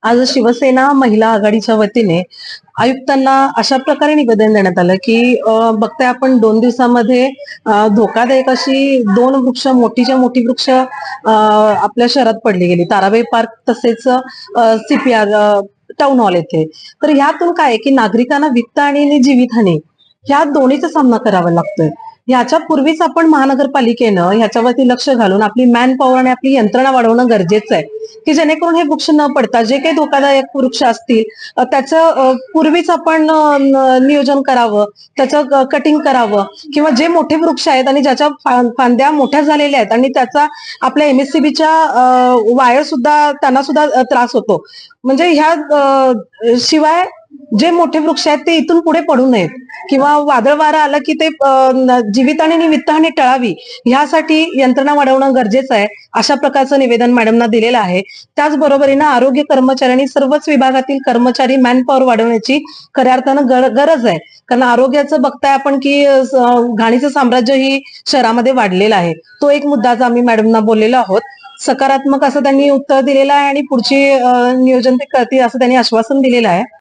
आज शिवसेना महिला आघाडीच्या वतीने आयुक्तांना अशा प्रकारे निवेदन देण्यात आलं की बघताय आपण 2 दिवसामध्ये धोकादायक अशी 2 वृक्ष मोठीच्या मोठी वृक्ष आपल्या शहरात पडली गेली, ताराबाई पार्क तसेच सीपीआर टाउन हॉल येथे. तर ह्यातून काय आहे की नागरिकांना वित्तहानी आणि जीवितहानी ह्या दोन्हीचा सामना करावा लागतोय. ह्याच्या पूर्वीच आपण महानगरपालिकेनं ह्याच्यावरती लक्ष घालून आपली मॅन पॉवर आणि आपली यंत्रणा वाढवणं गरजेचं आहे, की जेणेकरून हे वृक्ष न पडता जे काही धोकादायक वृक्ष असतील त्याचं पूर्वीच आपण नियोजन करावं, त्याचं कटिंग करावं, किंवा जे मोठे वृक्ष आहेत आणि ज्याच्या फांद्या मोठ्या झालेल्या आहेत आणि त्याचा आपल्या एमएससीबीच्या वायर सुद्धा त्यांना सुद्धा त्रास होतो. म्हणजे ह्या शिवाय जे मोठे वृक्ष आहेत ते इथून पुढे पडू नयेत, किंवा वादळ वारा आलं की ते जीवितहानी आणि वित्तहानी टळावी ह्यासाठी यंत्रणा वाढवणं गरजेचं आहे, अशा प्रकारचं निवेदन मॅडमना दिलेलं आहे. त्याचबरोबरीनं आरोग्य कर्मचाऱ्यांनी सर्वच विभागातील कर्मचारी मॅन पॉवर वाढवण्याची खऱ्या अर्थानं गरज आहे. कारण आरोग्याचं बघताय आपण की घाणीचं साम्राज्य ही शहरामध्ये वाढलेलं आहे. तो एक मुद्दा आज आम्ही मॅडमना बोललेलो आहोत. सकारात्मक असं त्यांनी उत्तर दिलेलं आहे आणि पुढची नियोजन ते करतील असं त्यांनी आश्वासन दिलेलं आहे.